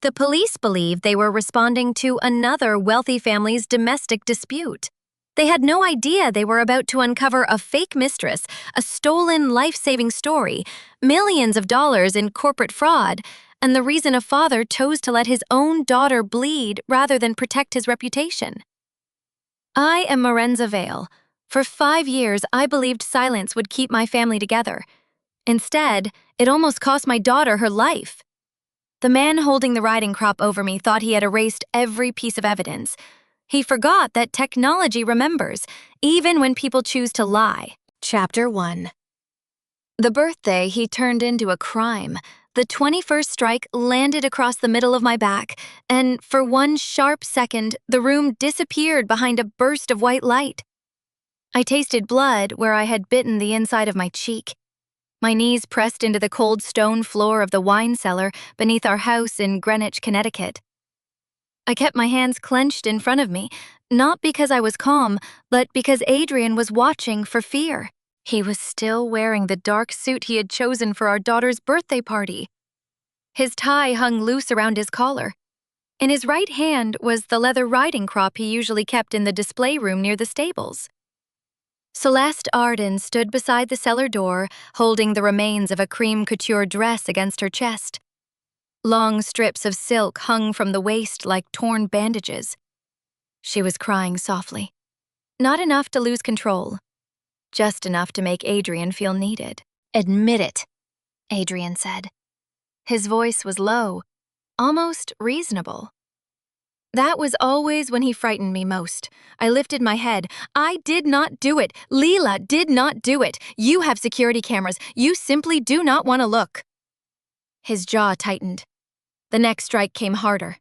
The police believed they were responding to another wealthy family's domestic dispute. They had no idea they were about to uncover a fake mistress, a stolen life-saving story, millions of dollars in corporate fraud, and the reason a father chose to let his own daughter bleed rather than protect his reputation. I am Marenza Vale. For 5 years, I believed silence would keep my family together. Instead, it almost cost my daughter her life. The man holding the riding crop over me thought he had erased every piece of evidence. He forgot that technology remembers, even when people choose to lie. Chapter 1. The birthday he turned into a crime. The 21st strike landed across the middle of my back, and for one sharp second, the room disappeared behind a burst of white light. I tasted blood where I had bitten the inside of my cheek. My knees pressed into the cold stone floor of the wine cellar beneath our house in Greenwich, Connecticut. I kept my hands clenched in front of me, not because I was calm, but because Adrian was watching for fear. He was still wearing the dark suit he had chosen for our daughter's birthday party. His tie hung loose around his collar. In his right hand was the leather riding crop he usually kept in the display room near the stables. Celeste Arden stood beside the cellar door, holding the remains of a cream couture dress against her chest. Long strips of silk hung from the waist like torn bandages. She was crying softly. Not enough to lose control. Just enough to make Adrian feel needed. "Admit it," Adrian said. His voice was low, almost reasonable. That was always when he frightened me most. I lifted my head. "I did not do it. Leila did not do it. You have security cameras. You simply do not want to look." His jaw tightened. The next strike came harder.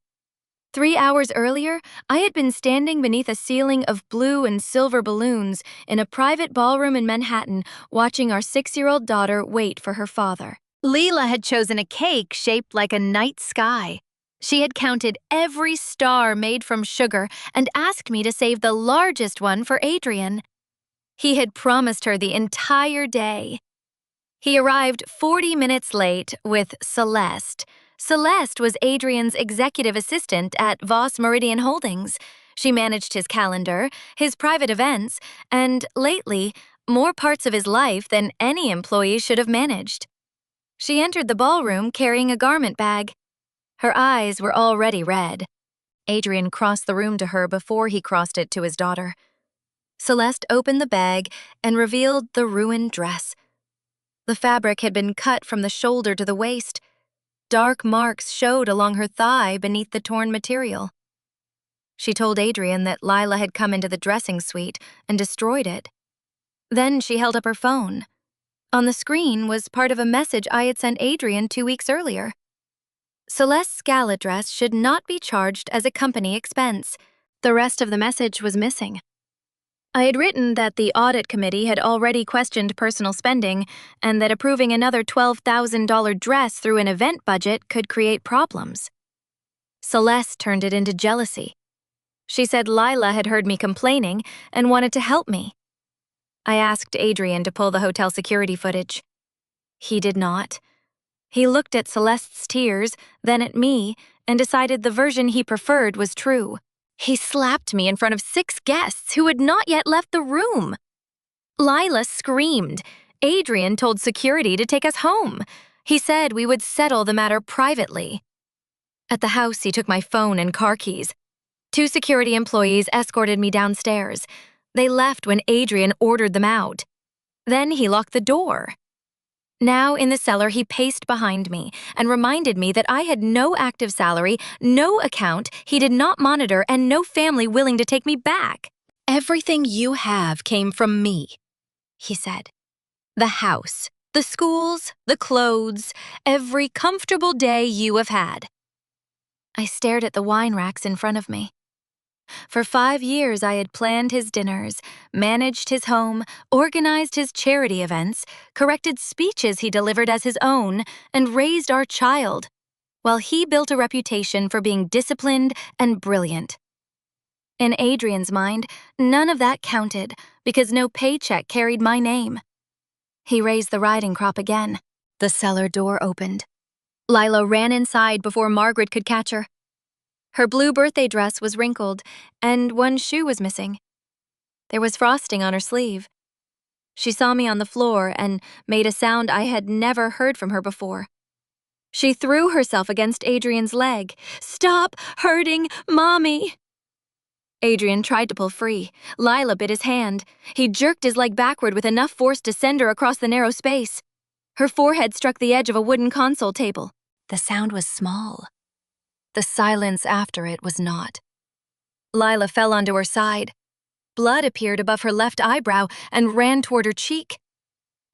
3 hours earlier, I had been standing beneath a ceiling of blue and silver balloons in a private ballroom in Manhattan, watching our 6-year-old daughter wait for her father. Leila had chosen a cake shaped like a night sky. She had counted every star made from sugar and asked me to save the largest one for Adrian. He had promised her the entire day. He arrived 40 minutes late with Celeste. Celeste was Adrian's executive assistant at Voss Meridian Holdings. She managed his calendar, his private events, and, lately, more parts of his life than any employee should have managed. She entered the ballroom carrying a garment bag. Her eyes were already red. Adrian crossed the room to her before he crossed it to his daughter. Celeste opened the bag and revealed the ruined dress. The fabric had been cut from the shoulder to the waist. Dark marks showed along her thigh beneath the torn material. She told Adrian that Lila had come into the dressing suite and destroyed it. Then she held up her phone. On the screen was part of a message I had sent Adrian 2 weeks earlier. Celeste's gala dress should not be charged as a company expense. The rest of the message was missing. I had written that the audit committee had already questioned personal spending and that approving another $12,000 dress through an event budget could create problems. Celeste turned it into jealousy. She said Lila had heard me complaining and wanted to help me. I asked Adrian to pull the hotel security footage. He did not. He looked at Celeste's tears, then at me, and decided the version he preferred was true. He slapped me in front of 6 guests who had not yet left the room. Lila screamed. Adrian told security to take us home. He said we would settle the matter privately. At the house, he took my phone and car keys. 2 security employees escorted me downstairs. They left when Adrian ordered them out. Then he locked the door. Now in the cellar, he paced behind me and reminded me that I had no active salary, no account he did not monitor, and no family willing to take me back. "Everything you have came from me," he said. "The house, the schools, the clothes, every comfortable day you have had." I stared at the wine racks in front of me. For 5 years, I had planned his dinners, managed his home, organized his charity events, corrected speeches he delivered as his own, and raised our child, while he built a reputation for being disciplined and brilliant. In Adrian's mind, none of that counted because no paycheck carried my name. He raised the riding crop again. The cellar door opened. Lila ran inside before Margaret could catch her. Her blue birthday dress was wrinkled, and one shoe was missing. There was frosting on her sleeve. She saw me on the floor and made a sound I had never heard from her before. She threw herself against Adrian's leg. "Stop hurting Mommy!" Adrian tried to pull free. Lila bit his hand. He jerked his leg backward with enough force to send her across the narrow space. Her forehead struck the edge of a wooden console table. The sound was small. The silence after it was not. Lila fell onto her side. Blood appeared above her left eyebrow and ran toward her cheek.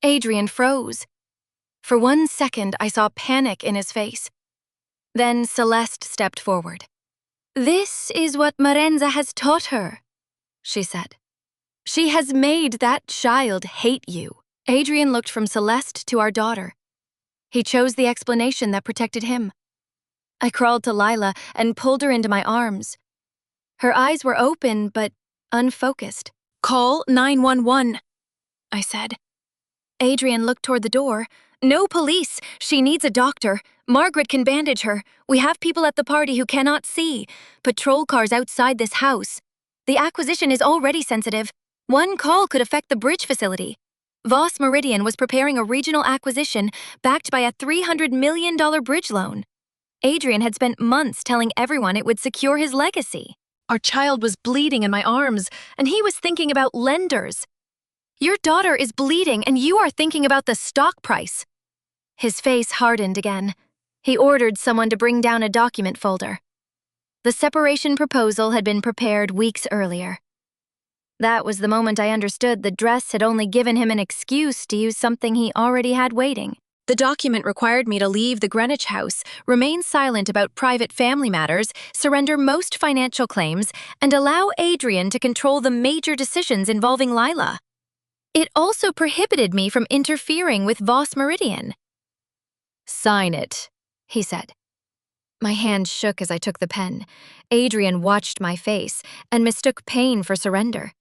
Adrian froze. For 1 second, I saw panic in his face. Then Celeste stepped forward. "This is what Marenza has taught her," she said. "She has made that child hate you." Adrian looked from Celeste to our daughter. He chose the explanation that protected him. I crawled to Lila and pulled her into my arms. Her eyes were open but unfocused. "Call 911, I said. Adrian looked toward the door. "No police. She needs a doctor. Margaret can bandage her. We have people at the party who cannot see. Patrol cars outside this house. The acquisition is already sensitive. One call could affect the bridge facility." Voss Meridian was preparing a regional acquisition backed by a $300 million bridge loan. Adrian had spent months telling everyone it would secure his legacy. Our child was bleeding in my arms, and he was thinking about lenders. "Your daughter is bleeding, and you are thinking about the stock price." His face hardened again. He ordered someone to bring down a document folder. The separation proposal had been prepared weeks earlier. That was the moment I understood the dress had only given him an excuse to use something he already had waiting. The document required me to leave the Greenwich house, remain silent about private family matters, surrender most financial claims, and allow Adrian to control the major decisions involving Lila. It also prohibited me from interfering with Voss Meridian. "Sign it," he said. My hand shook as I took the pen. Adrian watched my face and mistook pain for surrender.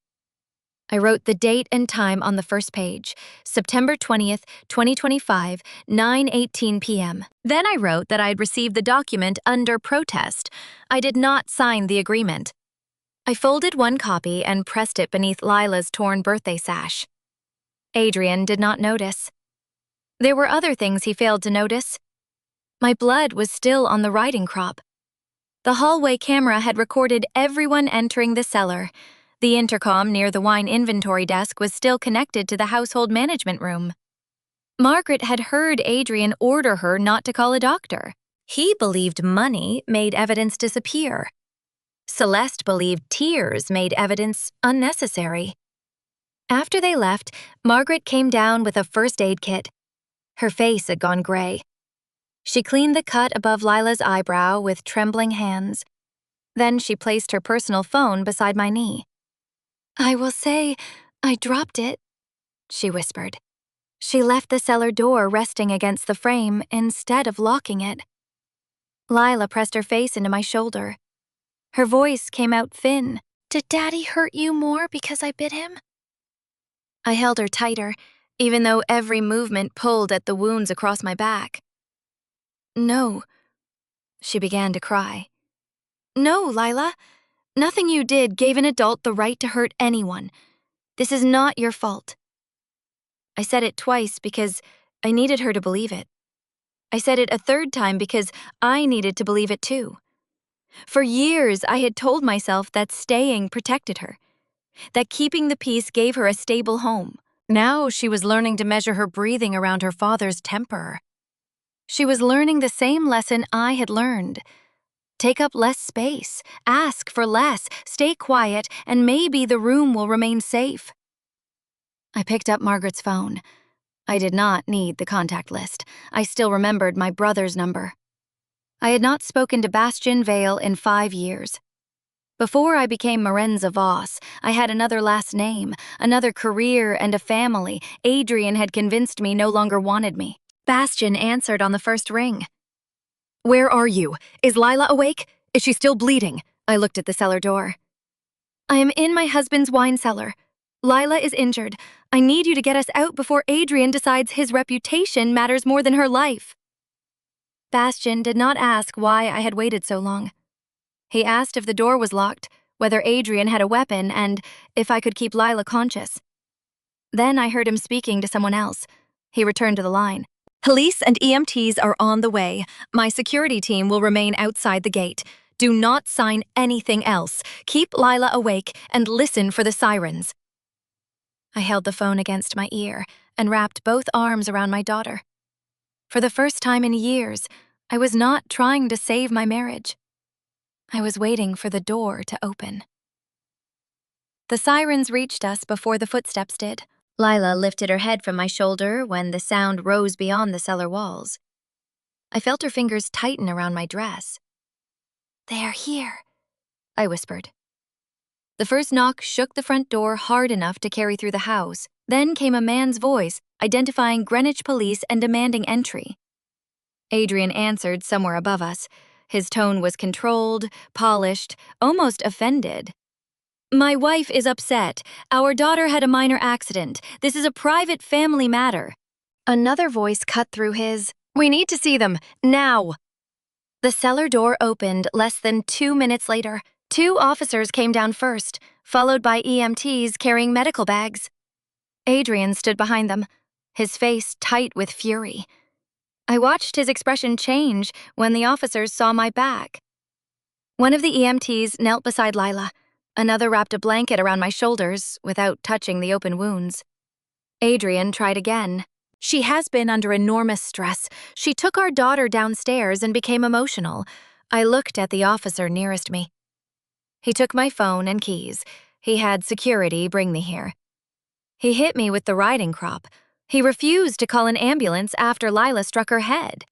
I wrote the date and time on the first page, September 20th, 2025, 9:18 p.m. Then I wrote that I had received the document under protest. I did not sign the agreement. I folded one copy and pressed it beneath Lila's torn birthday sash. Adrian did not notice. There were other things he failed to notice. My blood was still on the writing crop. The hallway camera had recorded everyone entering the cellar. The intercom near the wine inventory desk was still connected to the household management room. Margaret had heard Adrian order her not to call a doctor. He believed money made evidence disappear. Celeste believed tears made evidence unnecessary. After they left, Margaret came down with a first aid kit. Her face had gone gray. She cleaned the cut above Lila's eyebrow with trembling hands. Then she placed her personal phone beside my knee. "I will say I dropped it," she whispered. She left the cellar door resting against the frame instead of locking it. Lila pressed her face into my shoulder. Her voice came out thin. "Did Daddy hurt you more because I bit him?" I held her tighter, even though every movement pulled at the wounds across my back. "No." She began to cry. "No, Lila. Nothing you did gave an adult the right to hurt anyone. This is not your fault." I said it twice because I needed her to believe it. I said it a third time because I needed to believe it too. For years, I had told myself that staying protected her, that keeping the peace gave her a stable home. Now she was learning to measure her breathing around her father's temper. She was learning the same lesson I had learned. Take up less space, ask for less, stay quiet, and maybe the room will remain safe. I picked up Margaret's phone. I did not need the contact list. I still remembered my brother's number. I had not spoken to Bastian Vale in 5 years. Before I became Marenza Voss, I had another last name, another career, and a family Adrian had convinced me no longer wanted me. Bastian answered on the first ring. "Where are you? Is Lila awake? Is she still bleeding?" I looked at the cellar door. "I am in my husband's wine cellar. Lila is injured. I need you to get us out before Adrian decides his reputation matters more than her life." Bastian did not ask why I had waited so long. He asked if the door was locked, whether Adrian had a weapon, and if I could keep Lila conscious. Then I heard him speaking to someone else. He returned to the line. Police and EMTs are on the way. My security team will remain outside the gate. Do not sign anything else. Keep Lila awake and listen for the sirens. I held the phone against my ear and wrapped both arms around my daughter. For the first time in years, I was not trying to save my marriage. I was waiting for the door to open. The sirens reached us before the footsteps did. Lila lifted her head from my shoulder when the sound rose beyond the cellar walls. I felt her fingers tighten around my dress. "They are here," I whispered. The first knock shook the front door hard enough to carry through the house. Then came a man's voice, identifying Greenwich police and demanding entry. Adrian answered somewhere above us. His tone was controlled, polished, almost offended. "My wife is upset. Our daughter had a minor accident. This is a private family matter." Another voice cut through his. "We need to see them, now." The cellar door opened less than 2 minutes later. 2 officers came down first, followed by EMTs carrying medical bags. Adrian stood behind them, his face tight with fury. I watched his expression change when the officers saw my back. One of the EMTs knelt beside Lila. Another wrapped a blanket around my shoulders without touching the open wounds. Adrian tried again. "She has been under enormous stress. She took our daughter downstairs and became emotional." I looked at the officer nearest me. He took my phone and keys. He had security bring me here. He hit me with the riding crop. He refused to call an ambulance after Lila struck her head.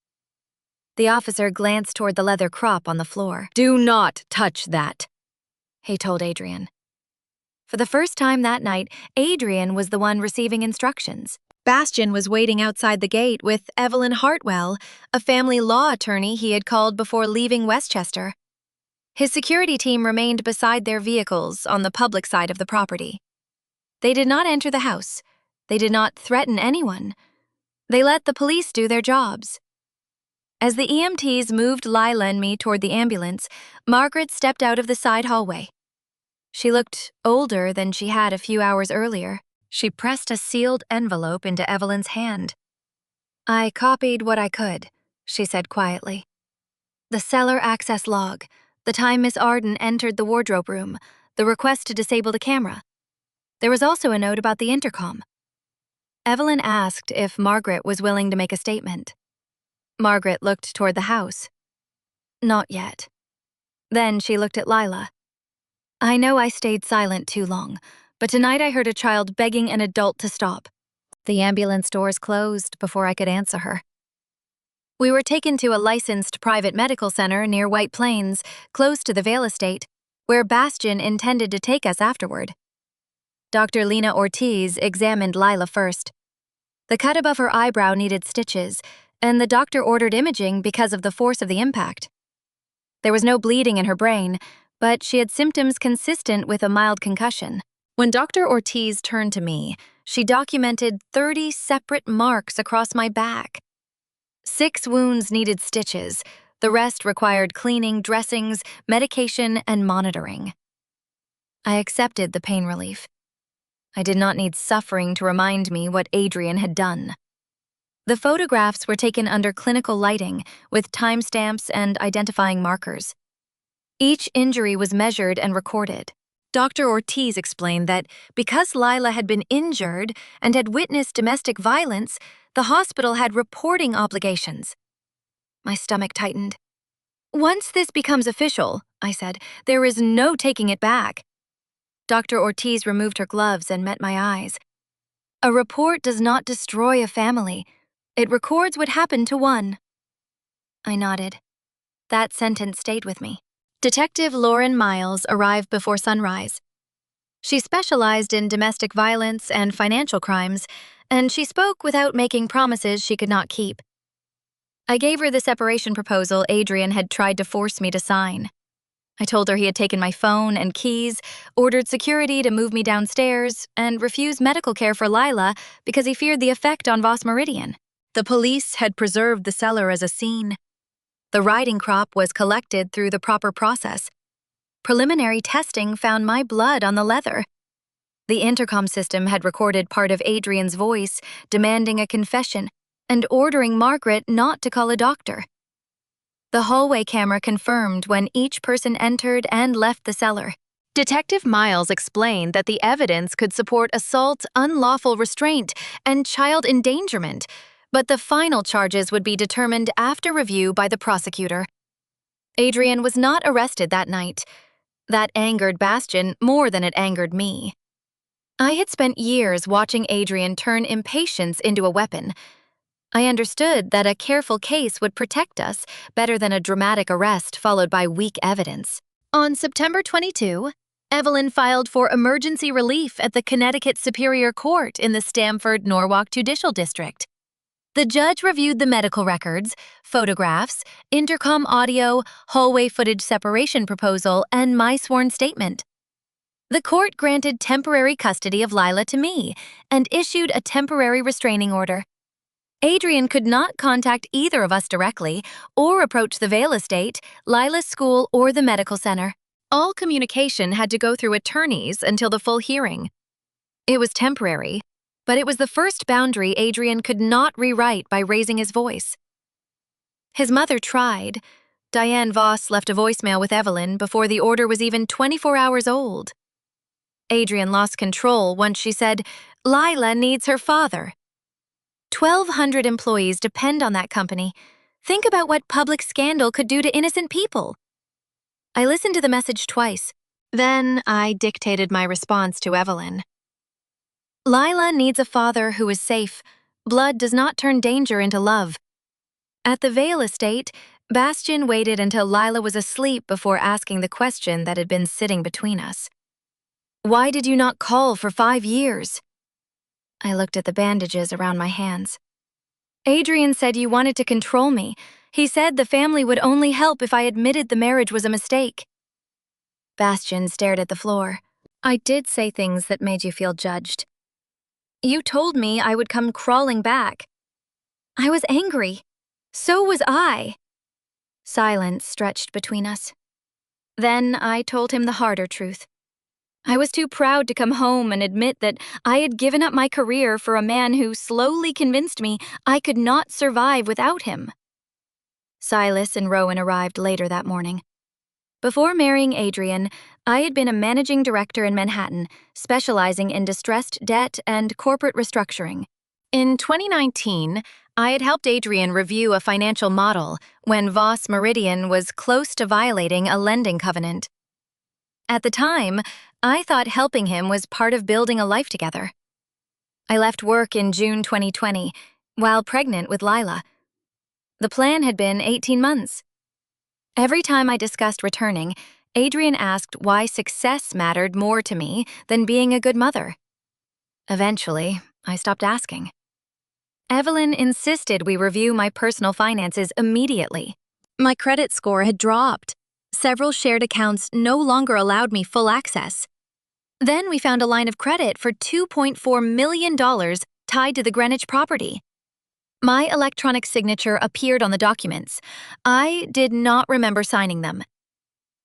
The officer glanced toward the leather crop on the floor. "Do not touch that," he told Adrian. For the first time that night, Adrian was the one receiving instructions. Bastian was waiting outside the gate with Evelyn Hartwell, a family law attorney he had called before leaving Westchester. His security team remained beside their vehicles on the public side of the property. They did not enter the house. They did not threaten anyone. They let the police do their jobs. As the EMTs moved Lila and me toward the ambulance, Margaret stepped out of the side hallway. She looked older than she had a few hours earlier. She pressed a sealed envelope into Evelyn's hand. "I copied what I could," she said quietly. "The cellar access log, the time Miss Arden entered the wardrobe room, the request to disable the camera. There was also a note about the intercom." Evelyn asked if Margaret was willing to make a statement. Margaret looked toward the house. "Not yet." Then she looked at Lila. "I know I stayed silent too long, but tonight I heard a child begging an adult to stop." The ambulance doors closed before I could answer her. We were taken to a licensed private medical center near White Plains, close to the Vale estate, where Bastian intended to take us afterward. Dr. Lena Ortiz examined Lila first. The cut above her eyebrow needed stitches, and the doctor ordered imaging because of the force of the impact. There was no bleeding in her brain, but she had symptoms consistent with a mild concussion. When Dr. Ortiz turned to me, she documented 30 separate marks across my back. 6 wounds needed stitches. The rest required cleaning, dressings, medication, and monitoring. I accepted the pain relief. I did not need suffering to remind me what Adrian had done. The photographs were taken under clinical lighting, with timestamps and identifying markers. Each injury was measured and recorded. Dr. Ortiz explained that because Lila had been injured and had witnessed domestic violence, the hospital had reporting obligations. My stomach tightened. "Once this becomes official," I said, "there is no taking it back." Dr. Ortiz removed her gloves and met my eyes. "A report does not destroy a family. It records what happened to one." I nodded. That sentence stayed with me. Detective Lauren Miles arrived before sunrise. She specialized in domestic violence and financial crimes, and she spoke without making promises she could not keep. I gave her the separation proposal Adrian had tried to force me to sign. I told her he had taken my phone and keys, ordered security to move me downstairs, and refused medical care for Lila because he feared the effect on Voss Meridian. The police had preserved the cellar as a scene. The riding crop was collected through the proper process. Preliminary testing found my blood on the leather. The intercom system had recorded part of Adrian's voice, demanding a confession and ordering Margaret not to call a doctor. The hallway camera confirmed when each person entered and left the cellar. Detective Miles explained that the evidence could support assault, unlawful restraint, and child endangerment, but the final charges would be determined after review by the prosecutor. Adrian was not arrested that night. That angered Bastian more than it angered me. I had spent years watching Adrian turn impatience into a weapon. I understood that a careful case would protect us better than a dramatic arrest followed by weak evidence. On September 22, Evelyn filed for emergency relief at the Connecticut Superior Court in the Stamford-Norwalk Judicial District. The judge reviewed the medical records, photographs, intercom audio, hallway footage separation proposal, and my sworn statement. The court granted temporary custody of Lila to me and issued a temporary restraining order. Adrian could not contact either of us directly or approach the Vale estate, Lila's school, or the medical center. All communication had to go through attorneys until the full hearing. It was temporary, but it was the first boundary Adrian could not rewrite by raising his voice. His mother tried. Diane Voss left a voicemail with Evelyn before the order was even 24 hours old. Adrian lost control once she said, "Lila needs her father." 1,200 employees depend on that company. Think about what public scandal could do to innocent people. I listened to the message twice. Then I dictated my response to Evelyn. Lila needs a father who is safe. Blood does not turn danger into love. At the Vale estate, Bastian waited until Lila was asleep before asking the question that had been sitting between us. "Why did you not call for 5 years?" I looked at the bandages around my hands. "Adrian said you wanted to control me. He said the family would only help if I admitted the marriage was a mistake." Bastian stared at the floor. "I did say things that made you feel judged. You told me I would come crawling back. I was angry. So was I." Silence stretched between us. Then I told him the harder truth. I was too proud to come home and admit that I had given up my career for a man who slowly convinced me I could not survive without him. Silas and Rowan arrived later that morning. Before marrying Adrian, I had been a managing director in Manhattan, specializing in distressed debt and corporate restructuring. In 2019, I had helped Adrian review a financial model when Voss Meridian was close to violating a lending covenant. At the time, I thought helping him was part of building a life together. I left work in June 2020, while pregnant with Lila. The plan had been 18 months. Every time I discussed returning, Adrian asked why success mattered more to me than being a good mother. Eventually, I stopped asking. Evelyn insisted we review my personal finances immediately. My credit score had dropped. Several shared accounts no longer allowed me full access. Then we found a line of credit for $2.4 million tied to the Greenwich property. My electronic signature appeared on the documents. I did not remember signing them.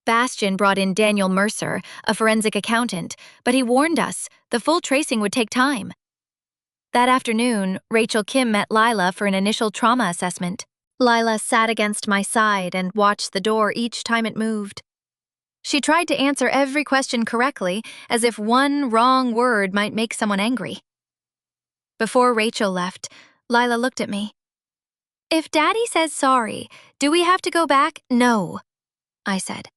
Bastian brought in Daniel Mercer, a forensic accountant, but he warned us the full tracing would take time. That afternoon, Rachel Kim met Lila for an initial trauma assessment. Lila sat against my side and watched the door each time it moved. She tried to answer every question correctly, as if one wrong word might make someone angry. Before Rachel left, Lila looked at me. "If Daddy says sorry, do we have to go back?" "No," I said.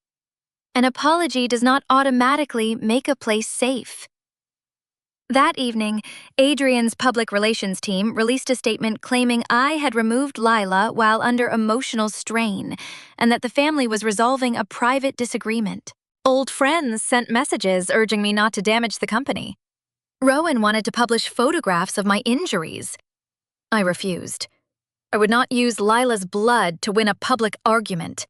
"An apology does not automatically make a place safe." That evening, Adrian's public relations team released a statement claiming I had removed Lila while under emotional strain and that the family was resolving a private disagreement. Old friends sent messages urging me not to damage the company. Rowan wanted to publish photographs of my injuries. I refused. I would not use Lila's blood to win a public argument.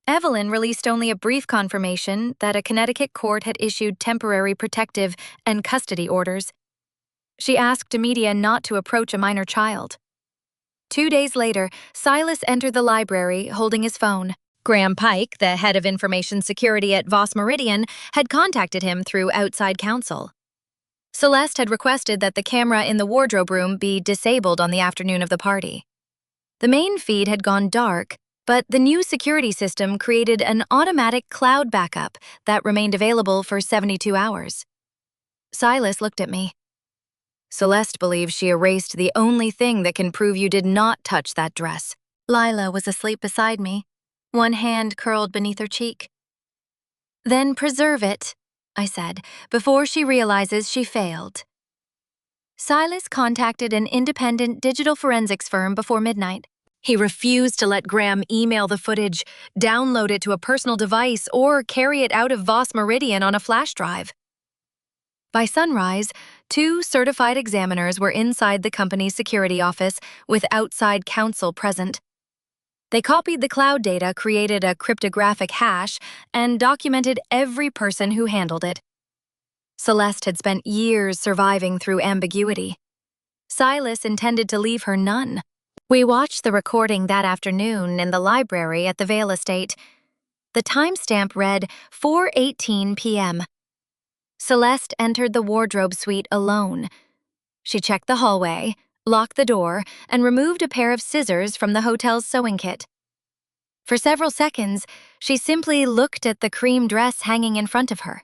Evelyn released only a brief confirmation that a Connecticut court had issued temporary protective and custody orders. She asked the media not to approach a minor child. 2 days later, Silas entered the library holding his phone. Graham Pike, the head of information security at Voss Meridian, had contacted him through outside counsel. Celeste had requested that the camera in the wardrobe room be disabled on the afternoon of the party. The main feed had gone dark, but the new security system created an automatic cloud backup that remained available for 72 hours. Silas looked at me. Celeste believes she erased the only thing that can prove you did not touch that dress. Lila was asleep beside me, one hand curled beneath her cheek. Then preserve it, I said, before she realizes she failed. Silas contacted an independent digital forensics firm before midnight. He refused to let Graham email the footage, download it to a personal device, or carry it out of Voss Meridian on a flash drive. By sunrise, 2 certified examiners were inside the company's security office with outside counsel present. They copied the cloud data, created a cryptographic hash, and documented every person who handled it. Celeste had spent years surviving through ambiguity. Silas intended to leave her none. We watched the recording that afternoon in the library at the Vale estate. The timestamp read 4:18 p.m. Celeste entered the wardrobe suite alone. She checked the hallway, locked the door, and removed a pair of scissors from the hotel's sewing kit. For several seconds, she simply looked at the cream dress hanging in front of her.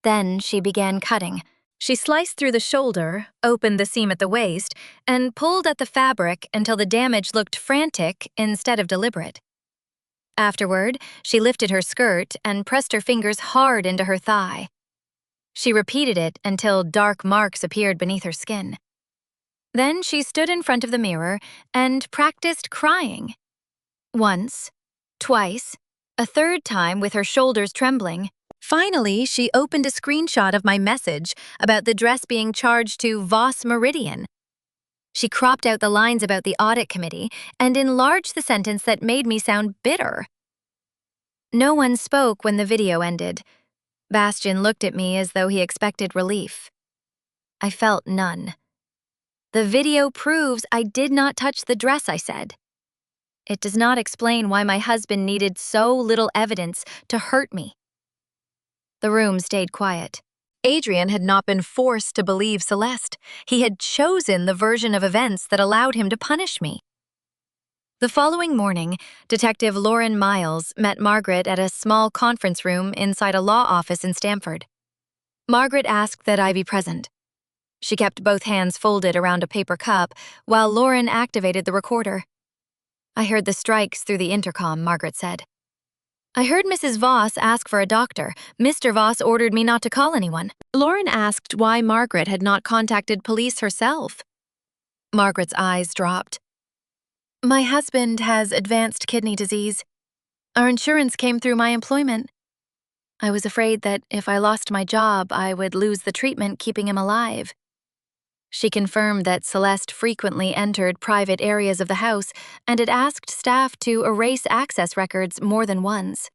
Then she began cutting. She sliced through the shoulder, opened the seam at the waist, and pulled at the fabric until the damage looked frantic instead of deliberate. Afterward, she lifted her skirt and pressed her fingers hard into her thigh. She repeated it until dark marks appeared beneath her skin. Then she stood in front of the mirror and practiced crying. Once, twice, a third time with her shoulders trembling. Finally, she opened a screenshot of my message about the dress being charged to Voss Meridian. She cropped out the lines about the audit committee and enlarged the sentence that made me sound bitter. No one spoke when the video ended. Bastian looked at me as though he expected relief. I felt none. The video proves I did not touch the dress, I said. It does not explain why my husband needed so little evidence to hurt me. The room stayed quiet. Adrian had not been forced to believe Celeste. He had chosen the version of events that allowed him to punish me. The following morning, Detective Lauren Miles met Margaret at a small conference room inside a law office in Stamford. Margaret asked that I be present. She kept both hands folded around a paper cup while Lauren activated the recorder. I heard the strikes through the intercom, Margaret said. I heard Mrs. Voss ask for a doctor. Mr. Voss ordered me not to call anyone. Lauren asked why Margaret had not contacted police herself. Margaret's eyes dropped. My husband has advanced kidney disease. Our insurance came through my employment. I was afraid that if I lost my job, I would lose the treatment keeping him alive. She confirmed that Celeste frequently entered private areas of the house and had asked staff to erase access records more than once.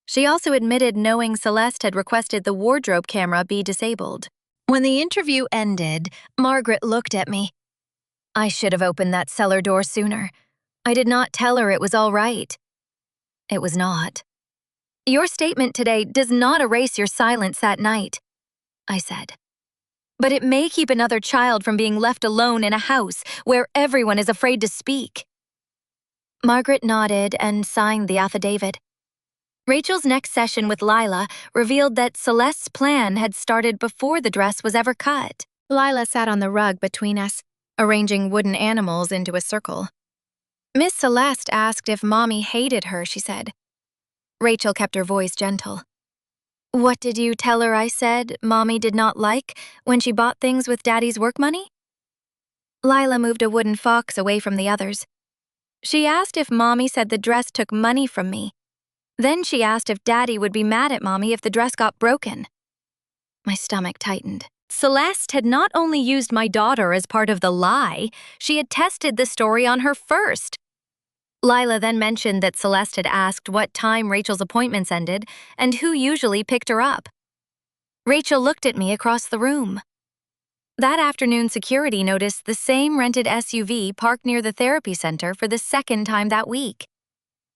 She also admitted knowing Celeste had requested the wardrobe camera be disabled. When the interview ended, Margaret looked at me. I should have opened that cellar door sooner. I did not tell her it was all right. It was not. Your statement today does not erase your silence that night, I said. But it may keep another child from being left alone in a house where everyone is afraid to speak. Margaret nodded and signed the affidavit. Rachel's next session with Lila revealed that Celeste's plan had started before the dress was ever cut. Lila sat on the rug between us, arranging wooden animals into a circle. Miss Celeste asked if Mommy hated her, she said. Rachel kept her voice gentle. What did you tell her I said Mommy did not like when she bought things with Daddy's work money? Lila moved a wooden fox away from the others. She asked if Mommy said the dress took money from me. Then she asked if Daddy would be mad at Mommy if the dress got broken. My stomach tightened. Celeste had not only used my daughter as part of the lie, she had tested the story on her first. Lila then mentioned that Celeste had asked what time Rachel's appointments ended and who usually picked her up. Rachel looked at me across the room. That afternoon, security noticed the same rented SUV parked near the therapy center for the second time that week.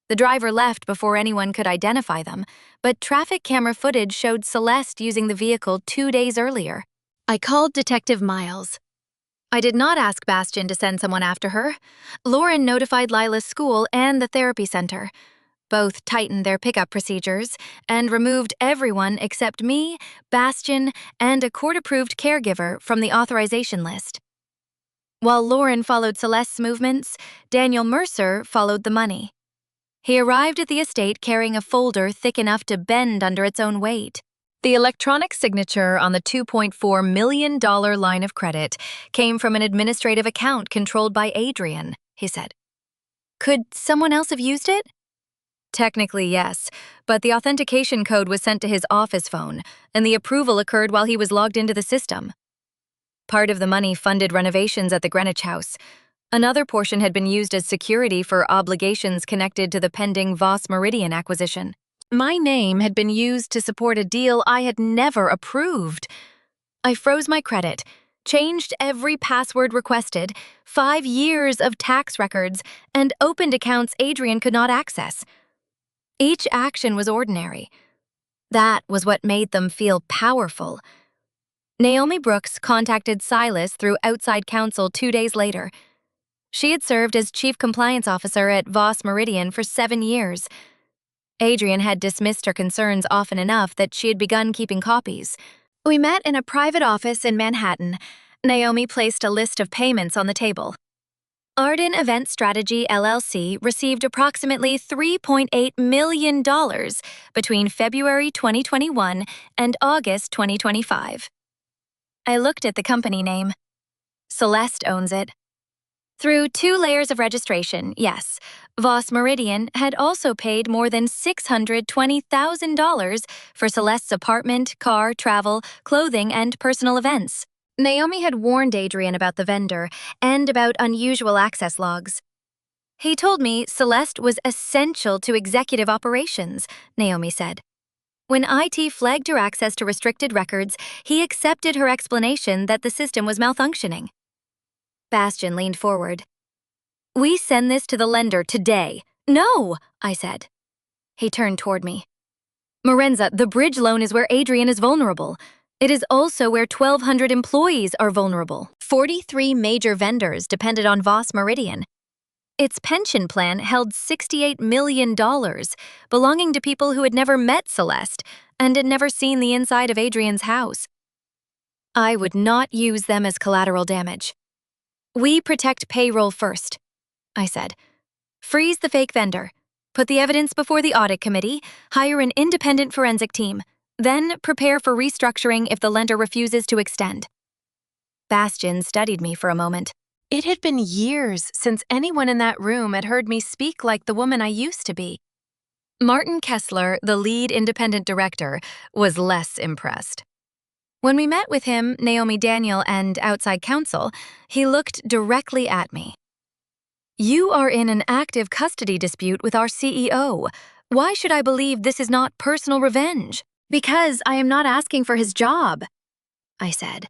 The driver left before anyone could identify them, but traffic camera footage showed Celeste using the vehicle 2 days earlier. I called Detective Miles. I did not ask Bastian to send someone after her. Lauren notified Lila's school and the therapy center. Both tightened their pickup procedures and removed everyone except me, Bastian, and a court-approved caregiver from the authorization list. While Lauren followed Celeste's movements, Daniel Mercer followed the money. He arrived at the estate carrying a folder thick enough to bend under its own weight. The electronic signature on the $2.4 million line of credit came from an administrative account controlled by Adrian, he said. Could someone else have used it? Technically, yes, but the authentication code was sent to his office phone, and the approval occurred while he was logged into the system. Part of the money funded renovations at the Greenwich House. Another portion had been used as security for obligations connected to the pending Voss Meridian acquisition. My name had been used to support a deal I had never approved. I froze my credit, changed every password requested, 5 years of tax records, and opened accounts Adrian could not access. Each action was ordinary. That was what made them feel powerful. Naomi Brooks contacted Silas through outside counsel 2 days later. She had served as chief compliance officer at Voss Meridian for 7 years. Adrian had dismissed her concerns often enough that she had begun keeping copies. We met in a private office in Manhattan. Naomi placed a list of payments on the table. Arden Event Strategy LLC received approximately $3.8 million between February 2021 and August 2025. I looked at the company name. Celeste owns it. Through 2 layers of registration, yes, Voss Meridian had also paid more than $620,000 for Celeste's apartment, car, travel, clothing, and personal events. Naomi had warned Adrian about the vendor and about unusual access logs. He told me Celeste was essential to executive operations, Naomi said. When IT flagged her access to restricted records, he accepted her explanation that the system was malfunctioning. Bastian leaned forward. We send this to the lender today. No, I said. He turned toward me. Marenza, the bridge loan is where Adrian is vulnerable. It is also where 1,200 employees are vulnerable. 43 major vendors depended on Voss Meridian. Its pension plan held $68 million, belonging to people who had never met Celeste and had never seen the inside of Adrian's house. I would not use them as collateral damage. We protect payroll first, I said. Freeze the fake vendor. Put the evidence before the audit committee, hire an independent forensic team, then prepare for restructuring if the lender refuses to extend. Bastian studied me for a moment. It had been years since anyone in that room had heard me speak like the woman I used to be. Martin Kessler, the lead independent director, was less impressed. When we met with him, Naomi, Daniel, and outside counsel, he looked directly at me. You are in an active custody dispute with our CEO. Why should I believe this is not personal revenge? Because I am not asking for his job, I said.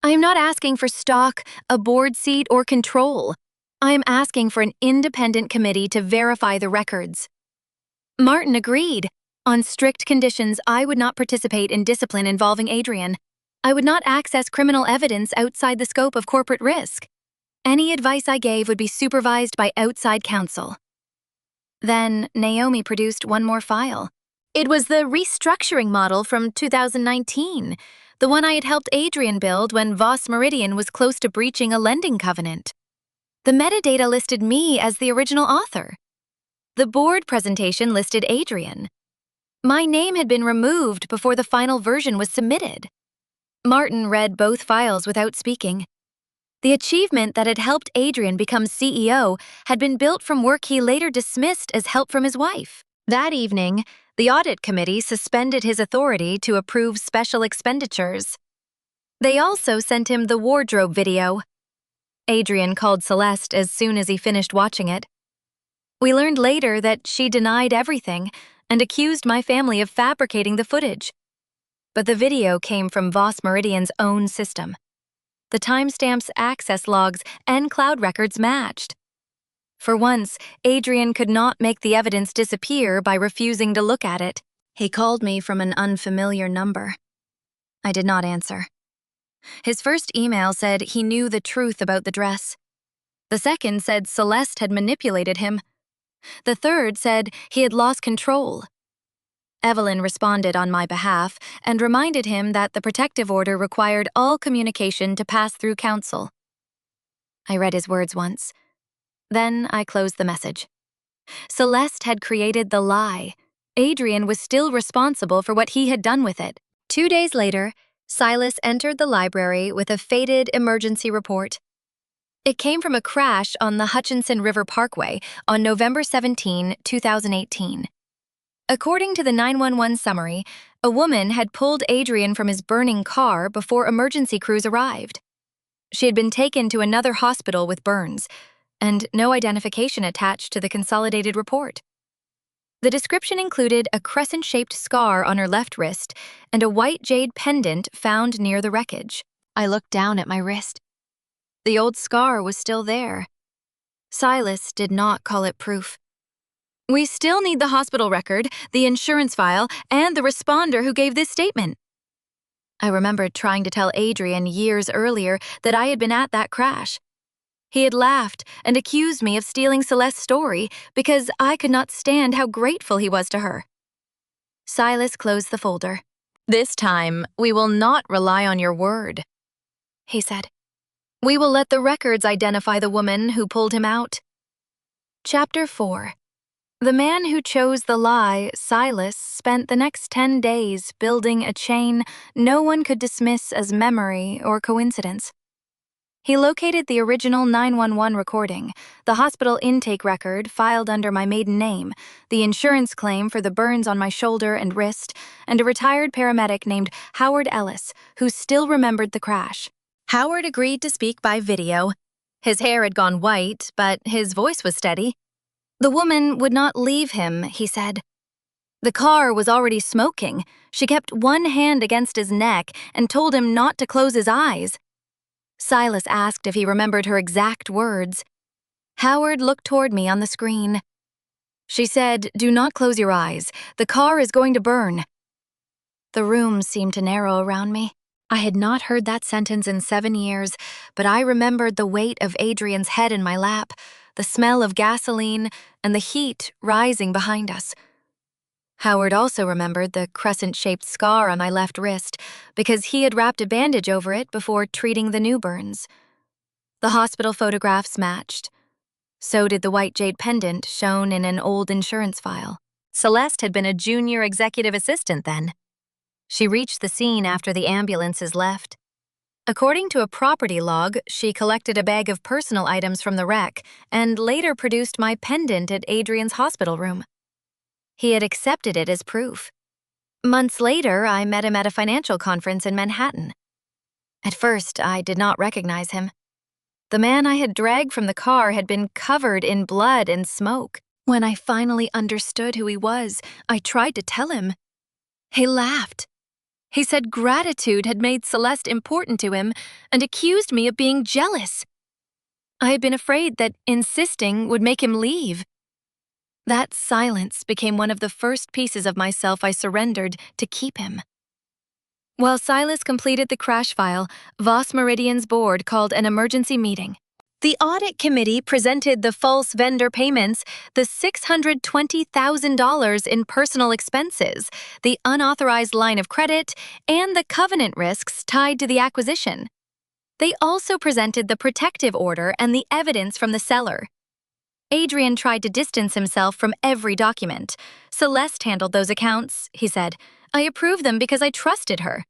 I am not asking for stock, a board seat, or control. I am asking for an independent committee to verify the records. Martin agreed. On strict conditions, I would not participate in discipline involving Adrian. I would not access criminal evidence outside the scope of corporate risk. Any advice I gave would be supervised by outside counsel. Then Naomi produced one more file. It was the restructuring model from 2019, the one I had helped Adrian build when Voss Meridian was close to breaching a lending covenant. The metadata listed me as the original author. The board presentation listed Adrian. My name had been removed before the final version was submitted. Martin read both files without speaking. The achievement that had helped Adrian become CEO had been built from work he later dismissed as help from his wife. That evening, the audit committee suspended his authority to approve special expenditures. They also sent him the wardrobe video. Adrian called Celeste as soon as he finished watching it. We learned later that she denied everything and accused my family of fabricating the footage. But the video came from Voss Meridian's own system. The timestamps, access logs, and cloud records matched. For once, Adrian could not make the evidence disappear by refusing to look at it. He called me from an unfamiliar number. I did not answer. His first email said he knew the truth about the dress. The second said Celeste had manipulated him. The third said he had lost control. Evelyn responded on my behalf and reminded him that the protective order required all communication to pass through counsel. I read his words once. Then I closed the message. Celeste had created the lie. Adrian was still responsible for what he had done with it. 2 days later, Silas entered the library with a faded emergency report. It came from a crash on the Hutchinson River Parkway on November 17, 2018. According to the 911 summary, a woman had pulled Adrian from his burning car before emergency crews arrived. She had been taken to another hospital with burns, and no identification attached to the consolidated report. The description included a crescent-shaped scar on her left wrist and a white jade pendant found near the wreckage. I looked down at my wrist. The old scar was still there. Silas did not call it proof. We still need the hospital record, the insurance file, and the responder who gave this statement. I remembered trying to tell Adrian years earlier that I had been at that crash. He had laughed and accused me of stealing Celeste's story because I could not stand how grateful he was to her. Silas closed the folder. "This time, we will not rely on your word," he said. "We will let the records identify the woman who pulled him out." Chapter 4. The man who chose the lie, Silas, spent the next 10 days building a chain no one could dismiss as memory or coincidence. He located the original 911 recording, the hospital intake record filed under my maiden name, the insurance claim for the burns on my shoulder and wrist, and a retired paramedic named Howard Ellis, who still remembered the crash. Howard agreed to speak by video. His hair had gone white, but his voice was steady. The woman would not leave him, he said. The car was already smoking. She kept one hand against his neck and told him not to close his eyes. Silas asked if he remembered her exact words. Howard looked toward me on the screen. She said, "Do not close your eyes. The car is going to burn." The room seemed to narrow around me. I had not heard that sentence in 7 years, but I remembered the weight of Adrian's head in my lap, the smell of gasoline, and the heat rising behind us. Howard also remembered the crescent-shaped scar on my left wrist because he had wrapped a bandage over it before treating the new burns. The hospital photographs matched. So did the white jade pendant shown in an old insurance file. Celeste had been a junior executive assistant then. She reached the scene after the ambulances left. According to a property log, she collected a bag of personal items from the wreck and later produced my pendant at Adrian's hospital room. He had accepted it as proof. Months later, I met him at a financial conference in Manhattan. At first, I did not recognize him. The man I had dragged from the car had been covered in blood and smoke. When I finally understood who he was, I tried to tell him. He laughed. He said gratitude had made Celeste important to him and accused me of being jealous. I had been afraid that insisting would make him leave. That silence became one of the first pieces of myself I surrendered to keep him. While Silas completed the crash file, Voss Meridian's board called an emergency meeting. The audit committee presented the false vendor payments, the $620,000 in personal expenses, the unauthorized line of credit, and the covenant risks tied to the acquisition. They also presented the protective order and the evidence from the seller. Adrian tried to distance himself from every document. Celeste handled those accounts, he said. I approved them because I trusted her.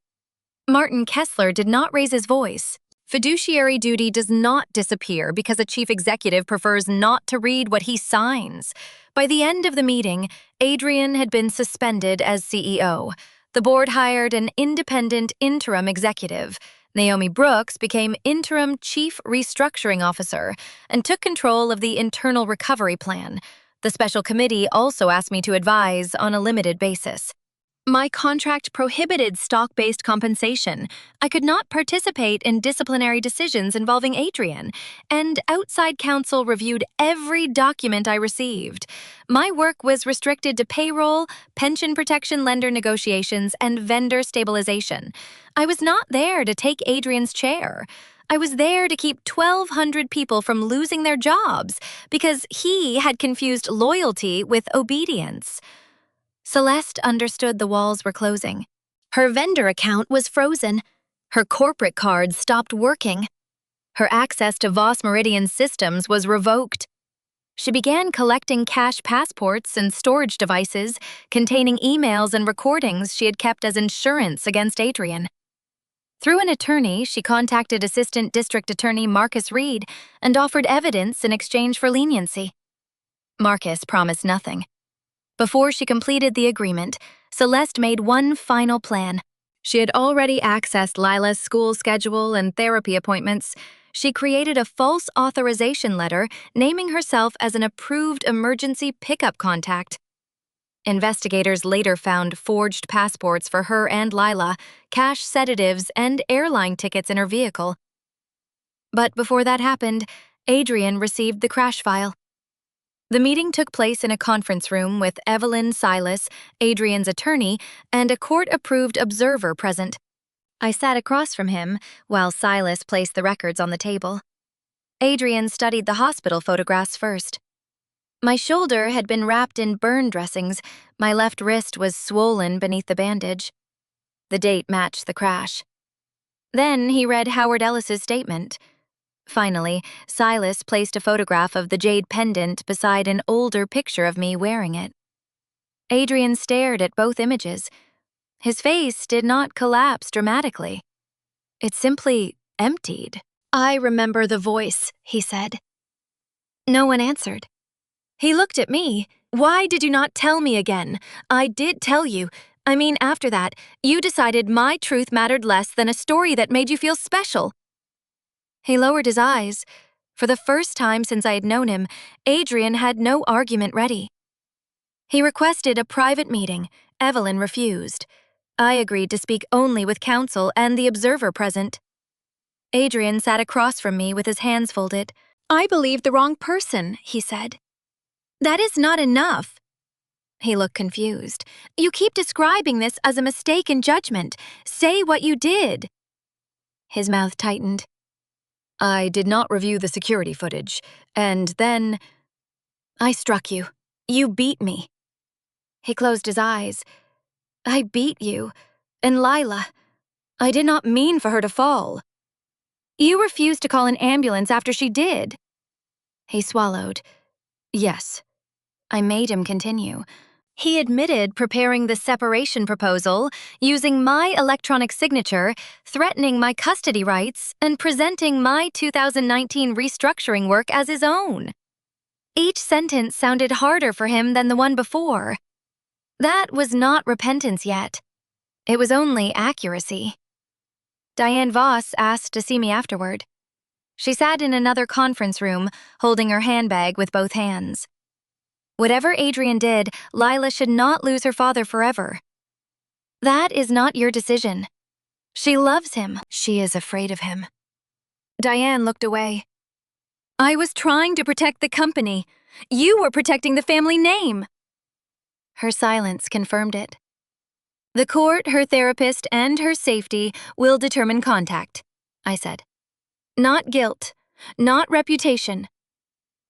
Martin Kessler did not raise his voice. Fiduciary duty does not disappear because a chief executive prefers not to read what he signs. By the end of the meeting, Adrian had been suspended as CEO. The board hired an independent interim executive. Naomi Brooks became interim chief restructuring officer and took control of the internal recovery plan. The special committee also asked me to advise on a limited basis. My contract prohibited stock-based compensation. I could not participate in disciplinary decisions involving Adrian, and outside counsel reviewed every document I received. My work was restricted to payroll, pension protection lender negotiations, and vendor stabilization. I was not there to take Adrian's chair. I was there to keep 1,200 people from losing their jobs because he had confused loyalty with obedience. Celeste understood the walls were closing. Her vendor account was frozen. Her corporate cards stopped working. Her access to Voss Meridian's systems was revoked. She began collecting cash passports and storage devices containing emails and recordings she had kept as insurance against Adrian. Through an attorney, she contacted Assistant District Attorney Marcus Reed and offered evidence in exchange for leniency. Marcus promised nothing. Before she completed the agreement, Celeste made one final plan. She had already accessed Lila's school schedule and therapy appointments. She created a false authorization letter naming herself as an approved emergency pickup contact. Investigators later found forged passports for her and Lila, cash sedatives, and airline tickets in her vehicle. But before that happened, Adrian received the crash file. The meeting took place in a conference room with Evelyn Silas, Adrian's attorney, and a court-approved observer present. I sat across from him while Silas placed the records on the table. Adrian studied the hospital photographs first. My shoulder had been wrapped in burn dressings. My left wrist was swollen beneath the bandage. The date matched the crash. Then he read Howard Ellis's statement. Finally, Silas placed a photograph of the jade pendant beside an older picture of me wearing it. Adrian stared at both images. His face did not collapse dramatically. It simply emptied. "I remember the voice," he said. No one answered. He looked at me. "Why did you not tell me again? I did tell you. I mean, after that, you decided my truth mattered less than a story that made you feel special." He lowered his eyes. For the first time since I had known him, Adrian had no argument ready. He requested a private meeting. Evelyn refused. I agreed to speak only with counsel and the observer present. Adrian sat across from me with his hands folded. "I believed the wrong person," he said. "That is not enough." He looked confused. "You keep describing this as a mistake in judgment. Say what you did." His mouth tightened. "I did not review the security footage, and then I struck you. You beat me." He closed his eyes. "I beat you. And Lila. I did not mean for her to fall." "You refused to call an ambulance after she did." He swallowed. "Yes." I made him continue. He admitted preparing the separation proposal, using my electronic signature, threatening my custody rights, and presenting my 2019 restructuring work as his own. Each sentence sounded harder for him than the one before. That was not repentance yet. It was only accuracy. Diane Voss asked to see me afterward. She sat in another conference room, holding her handbag with both hands. Whatever Adrian did, Lila should not lose her father forever. That is not your decision. She loves him. She is afraid of him. Diane looked away. "I was trying to protect the company. You were protecting the family name." Her silence confirmed it. "The court, her therapist, and her safety will determine contact," I said. "Not guilt, not reputation."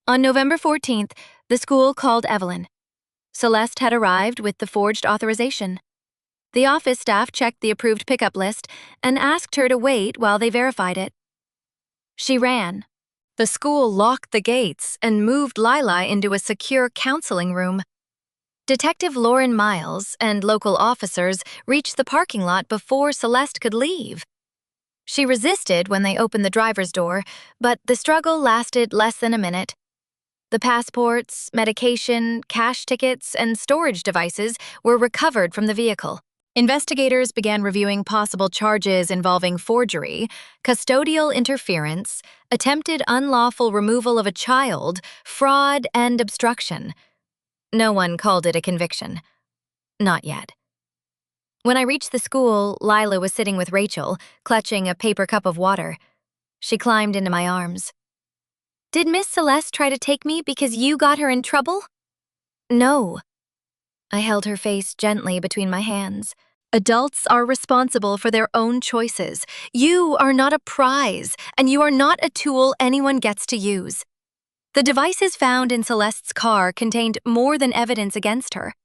On November 14th, the school called Evelyn. Celeste had arrived with the forged authorization. The office staff checked the approved pickup list and asked her to wait while they verified it. She ran. The school locked the gates and moved Lila into a secure counseling room. Detective Lauren Miles and local officers reached the parking lot before Celeste could leave. She resisted when they opened the driver's door, but the struggle lasted less than a minute. The passports, medication, cash tickets, and storage devices were recovered from the vehicle. Investigators began reviewing possible charges involving forgery, custodial interference, attempted unlawful removal of a child, fraud, and obstruction. No one called it a conviction. Not yet. When I reached the school, Lila was sitting with Rachel, clutching a paper cup of water. She climbed into my arms. "Did Miss Celeste try to take me because you got her in trouble?" "No." I held her face gently between my hands. "Adults are responsible for their own choices. You are not a prize, and you are not a tool anyone gets to use." The devices found in Celeste's car contained more than evidence against her.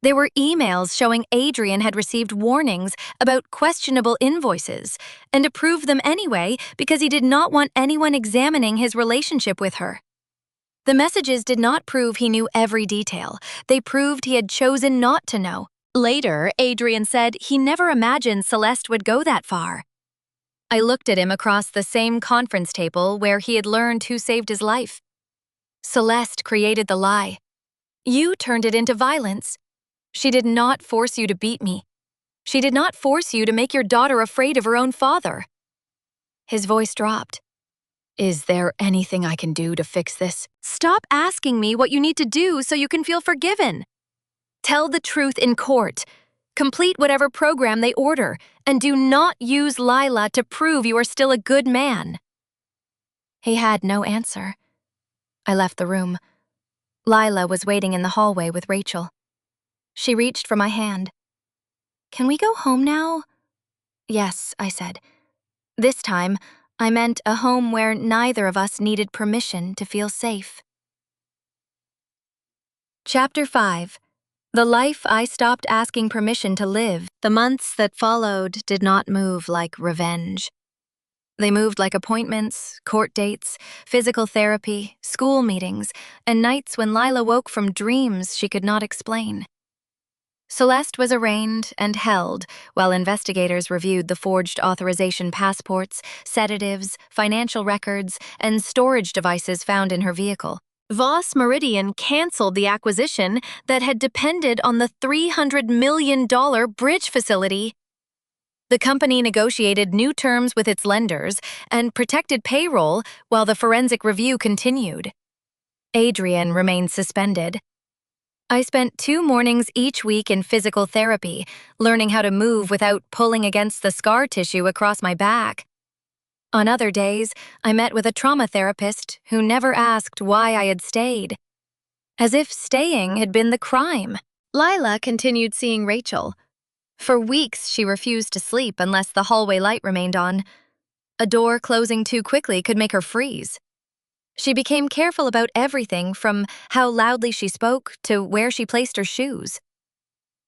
There were emails showing Adrian had received warnings about questionable invoices and approved them anyway because he did not want anyone examining his relationship with her. The messages did not prove he knew every detail. They proved he had chosen not to know. Later, Adrian said he never imagined Celeste would go that far. I looked at him across the same conference table where he had learned who saved his life. "Celeste created the lie. You turned it into violence. She did not force you to beat me. She did not force you to make your daughter afraid of her own father." His voice dropped. "Is there anything I can do to fix this?" "Stop asking me what you need to do so you can feel forgiven. Tell the truth in court. Complete whatever program they order, and do not use Lila to prove you are still a good man." He had no answer. I left the room. Lila was waiting in the hallway with Rachel. She reached for my hand. "Can we go home now?" "Yes," I said. This time, I meant a home where neither of us needed permission to feel safe. Chapter 5. The life I stopped asking permission to live. The months that followed did not move like revenge. They moved like appointments, court dates, physical therapy, school meetings, and nights when Lila woke from dreams she could not explain. Celeste was arraigned and held while investigators reviewed the forged authorization passports, sedatives, financial records, and storage devices found in her vehicle. Voss Meridian canceled the acquisition that had depended on the $300 million bridge facility. The company negotiated new terms with its lenders and protected payroll while the forensic review continued. Adrian remained suspended. I spent 2 mornings each week in physical therapy, learning how to move without pulling against the scar tissue across my back. On other days, I met with a trauma therapist who never asked why I had stayed. As if staying had been the crime. Lila continued seeing Rachel. For weeks, she refused to sleep unless the hallway light remained on. A door closing too quickly could make her freeze. She became careful about everything from how loudly she spoke to where she placed her shoes.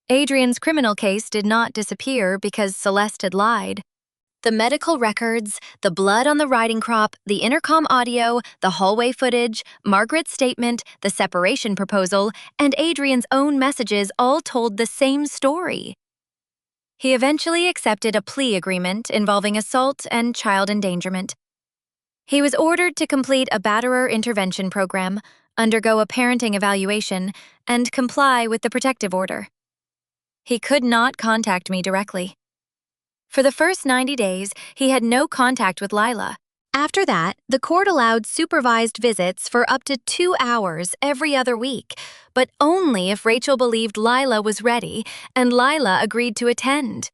Adrian's criminal case did not disappear because Celeste had lied. The medical records, the blood on the riding crop, the intercom audio, the hallway footage, Margaret's statement, the separation proposal, and Adrian's own messages all told the same story. He eventually accepted a plea agreement involving assault and child endangerment. He was ordered to complete a batterer intervention program, undergo a parenting evaluation, and comply with the protective order. He could not contact me directly. For the first 90 days, he had no contact with Lila. After that, the court allowed supervised visits for up to 2 hours every other week, but only if Rachel believed Lila was ready and Lila agreed to attend.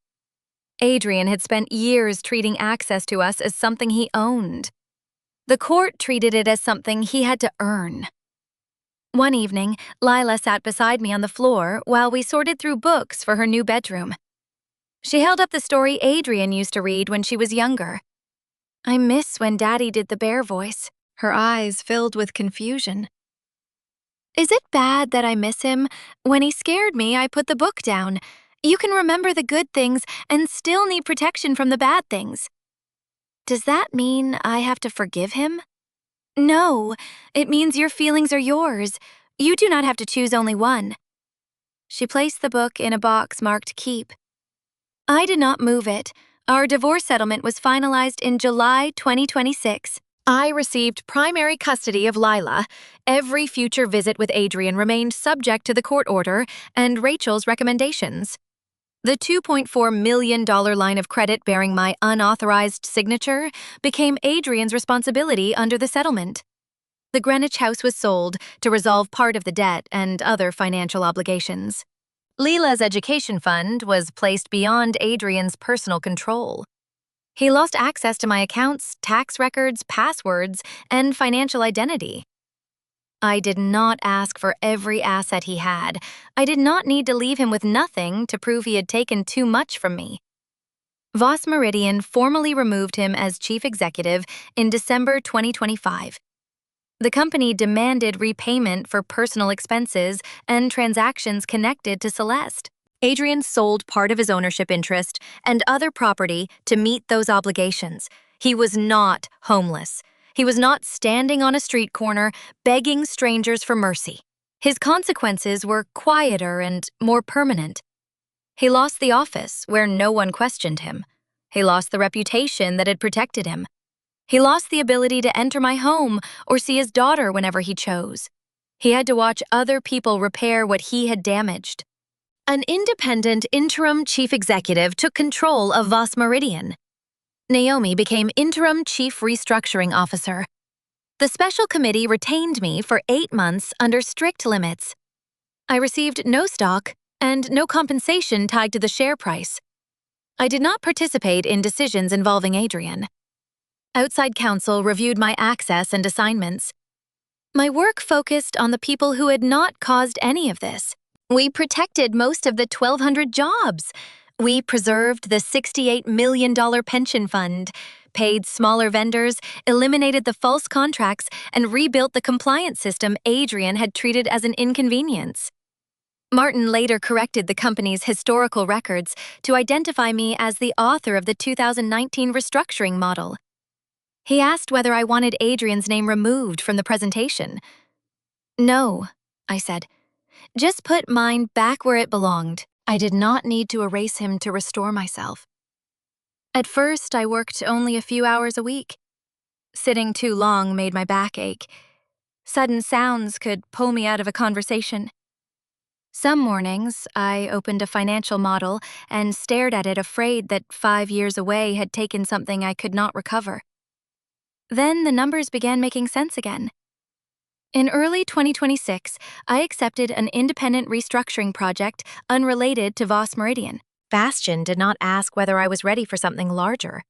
Adrian had spent years treating access to us as something he owned. The court treated it as something he had to earn. One evening, Lila sat beside me on the floor while we sorted through books for her new bedroom. She held up the story Adrian used to read when she was younger. "I miss when Daddy did the bear voice." Her eyes filled with confusion. "Is it bad that I miss him? When he scared me, I put the book down. You can remember the good things and still need protection from the bad things. Does that mean I have to forgive him?" "No, it means your feelings are yours. You do not have to choose only one." She placed the book in a box marked Keep. I did not move it. Our divorce settlement was finalized in July 2026. I received primary custody of Lila. Every future visit with Adrian remained subject to the court order and Rachel's recommendations. The $2.4 million line of credit bearing my unauthorized signature became Adrian's responsibility under the settlement. The Greenwich house was sold to resolve part of the debt and other financial obligations. Leela's education fund was placed beyond Adrian's personal control. He lost access to my accounts, tax records, passwords, and financial identity. I did not ask for every asset he had. I did not need to leave him with nothing to prove he had taken too much from me. Voss Meridian formally removed him as chief executive in December 2025. The company demanded repayment for personal expenses and transactions connected to Celeste. Adrian sold part of his ownership interest and other property to meet those obligations. He was not homeless. He was not standing on a street corner begging strangers for mercy. His consequences were quieter and more permanent. He lost the office where no one questioned him. He lost the reputation that had protected him. He lost the ability to enter my home or see his daughter whenever he chose. He had to watch other people repair what he had damaged. An independent interim chief executive took control of Voss Meridian. Naomi became interim chief restructuring officer. The special committee retained me for 8 months under strict limits. I received no stock and no compensation tied to the share price. I did not participate in decisions involving Adrian. Outside counsel reviewed my access and assignments. My work focused on the people who had not caused any of this. We protected most of the 1,200 jobs. We preserved the $68 million pension fund, paid smaller vendors, eliminated the false contracts, and rebuilt the compliance system Adrian had treated as an inconvenience. Martin later corrected the company's historical records to identify me as the author of the 2019 restructuring model. He asked whether I wanted Adrian's name removed from the presentation. No, I said. Just put mine back where it belonged. I did not need to erase him to restore myself. At first, I worked only a few hours a week. Sitting too long made my back ache. Sudden sounds could pull me out of a conversation. Some mornings, I opened a financial model and stared at it, afraid that 5 years away had taken something I could not recover. Then the numbers began making sense again. In early 2026, I accepted an independent restructuring project unrelated to Voss Meridian. Bastian did not ask whether I was ready for something larger.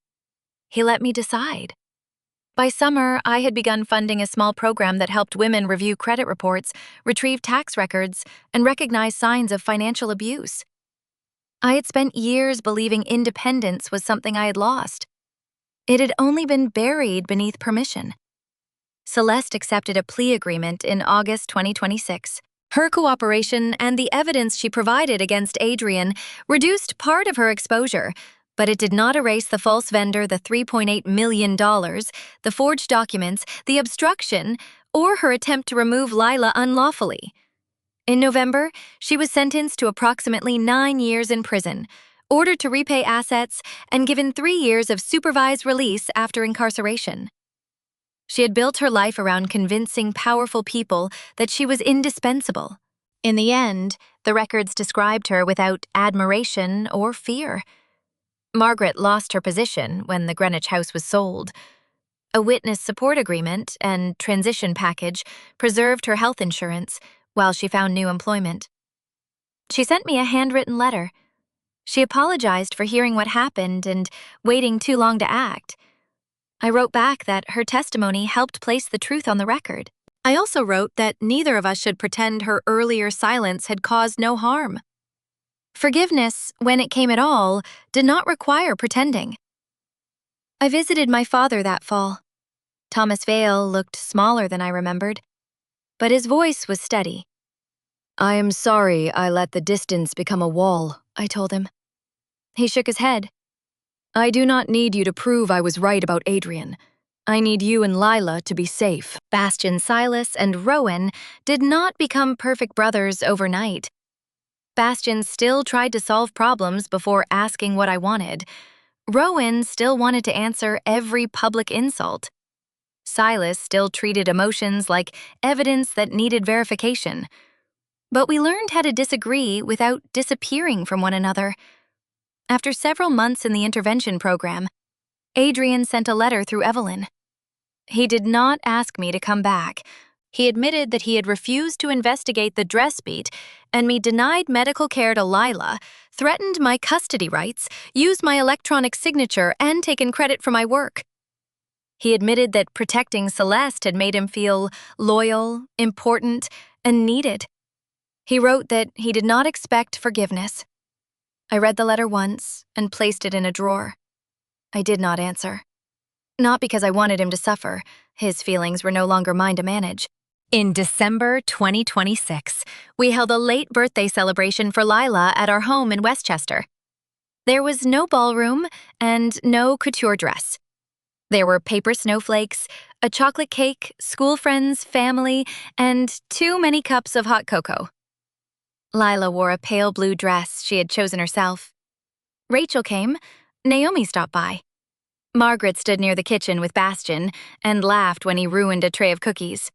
He let me decide. By summer, I had begun funding a small program that helped women review credit reports, retrieve tax records, and recognize signs of financial abuse. I had spent years believing independence was something I had lost. It had only been buried beneath permission. Celeste accepted a plea agreement in August 2026. Her cooperation and the evidence she provided against Adrian reduced part of her exposure, but it did not erase the false vendor, the $3.8 million, the forged documents, the obstruction, or her attempt to remove Lila unlawfully. In November, she was sentenced to approximately 9 years in prison, ordered to repay assets, and given 3 years of supervised release after incarceration. She had built her life around convincing powerful people that she was indispensable. In the end, the records described her without admiration or fear. Margaret lost her position when the Greenwich house was sold. A witness support agreement and transition package preserved her health insurance while she found new employment. She sent me a handwritten letter. She apologized for hearing what happened and waiting too long to act. I wrote back that her testimony helped place the truth on the record. I also wrote that neither of us should pretend her earlier silence had caused no harm. Forgiveness, when it came at all, did not require pretending. I visited my father that fall. Thomas Vale looked smaller than I remembered, but his voice was steady. "I am sorry I let the distance become a wall," I told him. He shook his head. "I do not need you to prove I was right about Adrian. I need you and Lila to be safe." Bastian, Silas, and Rowan did not become perfect brothers overnight. Bastian still tried to solve problems before asking what I wanted. Rowan still wanted to answer every public insult. Silas still treated emotions like evidence that needed verification. But we learned how to disagree without disappearing from one another. After several months in the intervention program, Adrian sent a letter through Evelyn. He did not ask me to come back, He admitted that he had refused to investigate the dress beat and me denied medical care to Lila, threatened my custody rights, used my electronic signature, and taken credit for my work. He admitted that protecting Celeste had made him feel loyal, important, and needed. He wrote that he did not expect forgiveness. I read the letter once and placed it in a drawer. I did not answer. Not because I wanted him to suffer. His feelings were no longer mine to manage. In December 2026, we held a late birthday celebration for Lila at our home in Westchester. There was no ballroom and no couture dress. There were paper snowflakes, a chocolate cake, school friends, family, and too many cups of hot cocoa. Lila wore a pale blue dress she had chosen herself. Rachel came. Naomi stopped by. Margaret stood near the kitchen with Bastian and laughed when he ruined a tray of cookies.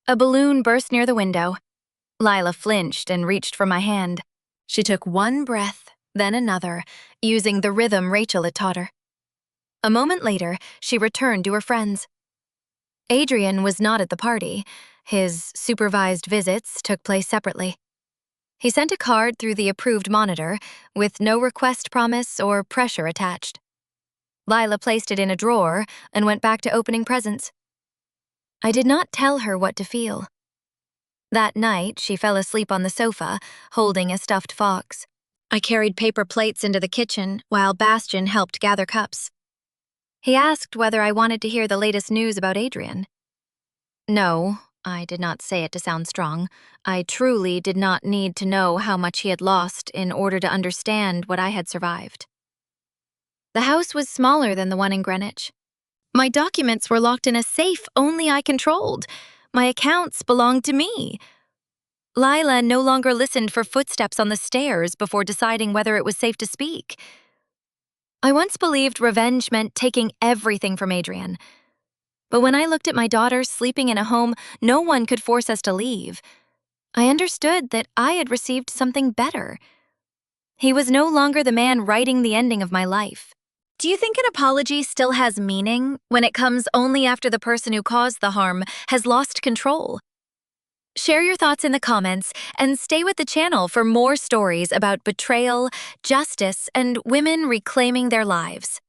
A balloon burst near the window. Lila flinched and reached for my hand. She took one breath, then another, using the rhythm Rachel had taught her. A moment later, she returned to her friends. Adrian was not at the party. His supervised visits took place separately. He sent a card through the approved monitor with no request promise or pressure attached. Lila placed it in a drawer and went back to opening presents. I did not tell her what to feel. That night, she fell asleep on the sofa, holding a stuffed fox. I carried paper plates into the kitchen while Bastian helped gather cups. He asked whether I wanted to hear the latest news about Adrian. No, I did not say it to sound strong. I truly did not need to know how much he had lost in order to understand what I had survived. The house was smaller than the one in Greenwich. My documents were locked in a safe only I controlled. My accounts belonged to me. Lila no longer listened for footsteps on the stairs before deciding whether it was safe to speak. I once believed revenge meant taking everything from Adrian. But when I looked at my daughter sleeping in a home no one could force us to leave, I understood that I had received something better. He was no longer the man writing the ending of my life. Do you think an apology still has meaning when it comes only after the person who caused the harm has lost control? Share your thoughts in the comments and stay with the channel for more stories about betrayal, justice, and women reclaiming their lives.